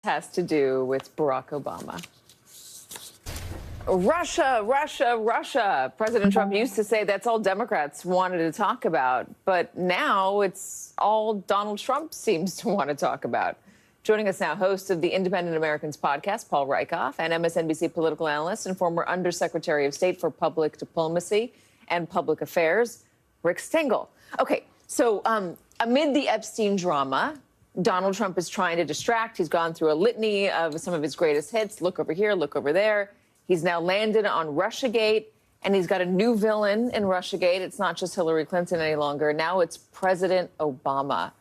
Has to do with Barack Obama. Russia. President Trump used to say that's all Democrats wanted to talk about, but now it's all Donald Trump seems to want to talk about. Joining us now, host of the Independent Americans podcast, Paul Rieckhoff, and Msnbc political analyst and former Undersecretary of State for Public Diplomacy and Public Affairs, Rick Stengel. Okay, so amid the Epstein drama, Donald Trump is trying to distract. He's gone through a litany of some of his greatest hits. Look over here, look over there. He's now landed on Russiagate, and he's got a new villain in Russiagate. It's not just Hillary Clinton any longer. Now it's President Obama.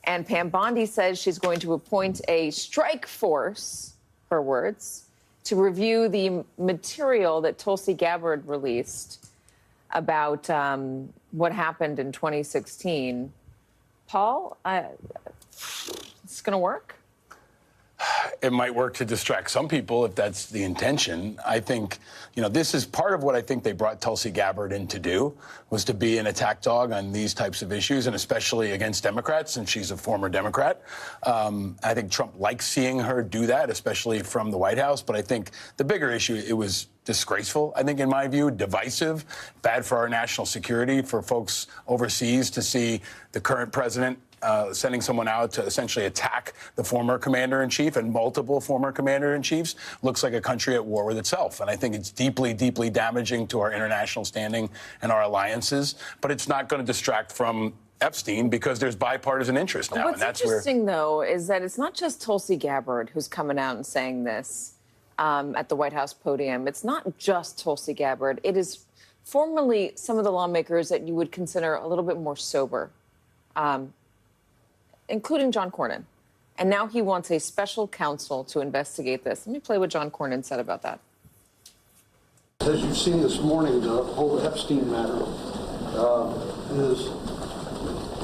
And Pam Bondi says she's going to appoint a strike force, her words, to review the material that Tulsi Gabbard released about what happened in 2016. Paul, it's going to work? It might work to distract some people if that's the intention. I think, this is part of what I think they brought Tulsi Gabbard in to do, was to be an attack dog on these types of issues, and especially against Democrats, and she's a former Democrat. I think Trump likes seeing her do that, especially from the White House. But I think the bigger issue, it was disgraceful, I think, in my view, divisive, bad for our national security, for folks overseas to see the current president sending someone out to essentially attack the former commander-in-chief and multiple former commander-in-chiefs. Looks like a country at war with itself. And I think it's deeply, deeply damaging to our international standing and our alliances. But it's not going to distract from Epstein because there's bipartisan interest now. What's interesting, though, is that it's not just Tulsi Gabbard who's coming out and saying this at the White House podium. It's not just Tulsi Gabbard. It is formerly some of the lawmakers that you would consider a little bit more sober, including John Cornyn. And now he wants a special counsel to investigate this. Let me play what John Cornyn said about that. As you've seen this morning, the whole Epstein matter is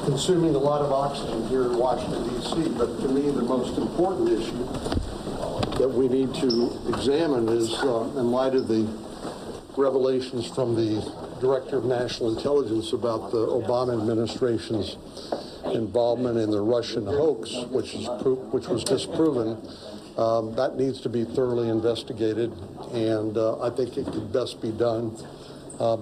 consuming a lot of oxygen here in Washington, D.C. But to me, the most important issue that we need to examine is, in light of the revelations from the Director of National Intelligence about the Obama administration's involvement in the Russian hoax, which was disproven, that needs to be thoroughly investigated, and I think it could best be done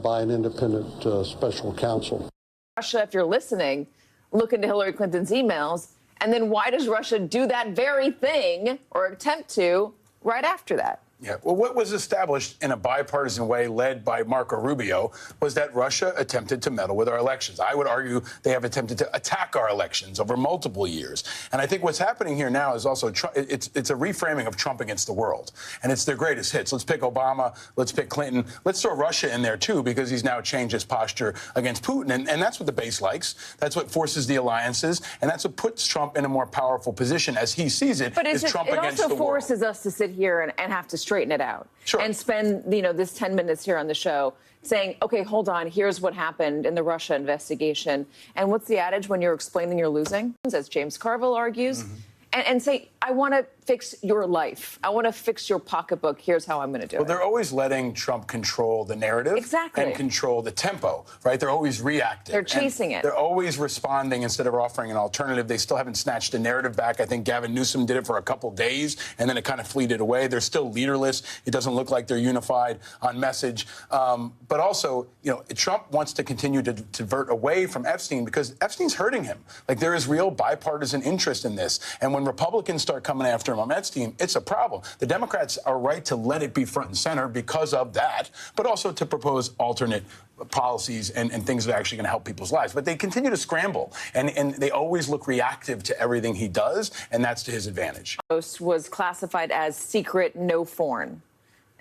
by an independent special counsel. Russia, if you're listening, look into Hillary Clinton's emails, and then why does Russia do that very thing, or attempt to, right after that? Yeah, well, what was established in a bipartisan way led by Marco Rubio was that Russia attempted to meddle with our elections. I would argue they have attempted to attack our elections over multiple years. And I think what's happening here now is also it's a reframing of Trump against the world. And it's their greatest hits. Let's pick Obama. Let's pick Clinton. Let's throw Russia in there, too, because he's now changed his posture against Putin. And that's what the base likes. That's what forces the alliances. And that's what puts Trump in a more powerful position as he sees it. But is Trump against the world. It also forces us to sit here and have to straighten it out. Sure. And spend, this 10 minutes here on the show saying, OK, hold on, here's what happened in the Russia investigation. And what's the adage when you're explaining you're losing? As James Carville argues, and say, I want to fix your life. I want to fix your pocketbook. Here's how I'm going to do it. Well, they're always letting Trump control the narrative. Exactly. And control the tempo, right? They're always reactive. They're chasing it. They're always responding instead of offering an alternative. They still haven't snatched the narrative back. I think Gavin Newsom did it for a couple days, and then it kind of fleeted away. They're still leaderless. It doesn't look like they're unified on message. But also, Trump wants to continue to divert away from Epstein because Epstein's hurting him. Like, there is real bipartisan interest in this. And when Republicans start coming after him on Epstein, it's a problem. The Democrats are right to let it be front and center because of that, but also to propose alternate policies and things that are actually going to help people's lives. But they continue to scramble, and they always look reactive to everything he does, and that's to his advantage. Was classified as secret, no foreign.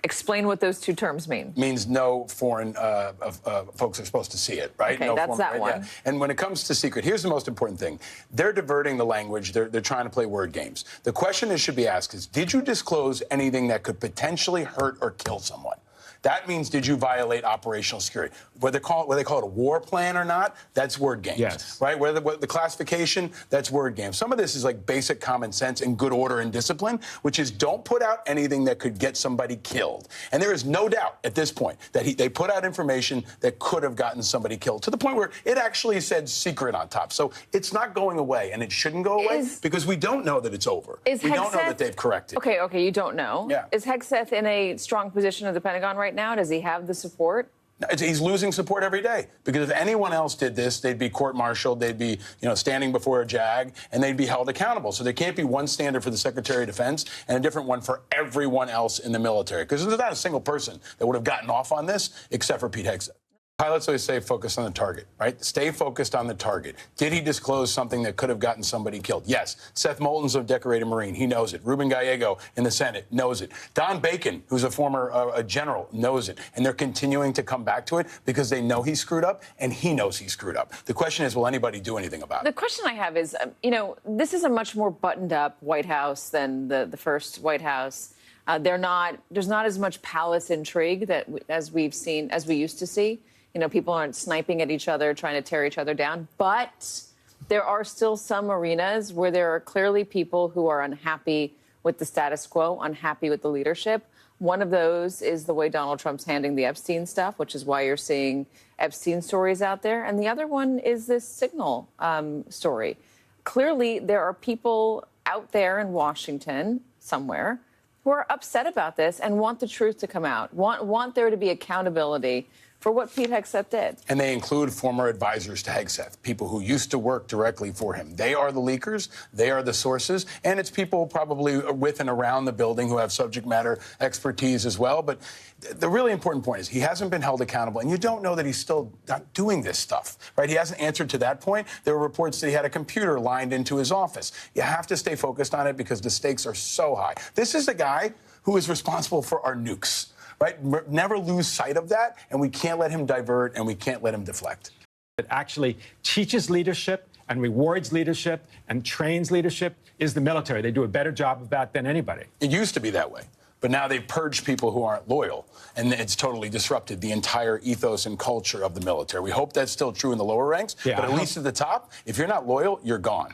Explain what those two terms mean. Means no foreign folks are supposed to see it, right? Okay, no that's foreign, that right? one. Yeah. And when it comes to secret, here's the most important thing. They're diverting the language. They're trying to play word games. The question that should be asked is, did you disclose anything that could potentially hurt or kill someone? That means, did you violate operational security? Whether they call it a war plan or not, that's word games. Yes. Right? Whether the classification, that's word games. Some of this is like basic common sense and good order and discipline, which is don't put out anything that could get somebody killed. And there is no doubt at this point that they put out information that could have gotten somebody killed, to the point where it actually said secret on top. So it's not going away, and it shouldn't go away because we don't know that it's over. We don't know that they've corrected. Okay, you don't know. Yeah. Is Hegseth in a strong position at the Pentagon right now? Does he have the support? He's losing support every day, because if anyone else did this, they'd be court-martialed, they'd be, standing before a JAG, and they'd be held accountable. So there can't be one standard for the Secretary of Defense and a different one for everyone else in the military, because there's not a single person that would have gotten off on this except for Pete Hegseth. Pilots always say focus on the target, right? Stay focused on the target. Did he disclose something that could have gotten somebody killed? Yes. Seth Moulton's a decorated Marine. He knows it. Ruben Gallego in the Senate knows it. Don Bacon, who's a former general, knows it. And they're continuing to come back to it because they know he screwed up and he knows he screwed up. The question is, will anybody do anything about it? The question I have is, this is a much more buttoned up White House than the first White House. There's not as much palace intrigue as we used to see. People aren't sniping at each other, trying to tear each other down. But there are still some arenas where there are clearly people who are unhappy with the status quo, unhappy with the leadership. One of those is the way Donald Trump's handling the Epstein stuff, which is why you're seeing Epstein stories out there. And the other one is this Signal story. Clearly, there are people out there in Washington somewhere who are upset about this and want the truth to come out, want there to be accountability for what Pete Hegseth did. And they include former advisors to Hegseth, people who used to work directly for him. They are the leakers, they are the sources, and it's people probably with and around the building who have subject matter expertise as well. But the really important point is he hasn't been held accountable, and you don't know that he's still not doing this stuff, right? He hasn't answered to that point. There were reports that he had a computer lined into his office. You have to stay focused on it because the stakes are so high. This is the guy who is responsible for our nukes. Right? Never lose sight of that, and we can't let him divert, and we can't let him deflect. It actually teaches leadership and rewards leadership and trains leadership is the military. They do a better job of that than anybody. It used to be that way, but now they've purged people who aren't loyal, and it's totally disrupted the entire ethos and culture of the military. We hope that's still true in the lower ranks, but at least at the top, if you're not loyal, you're gone.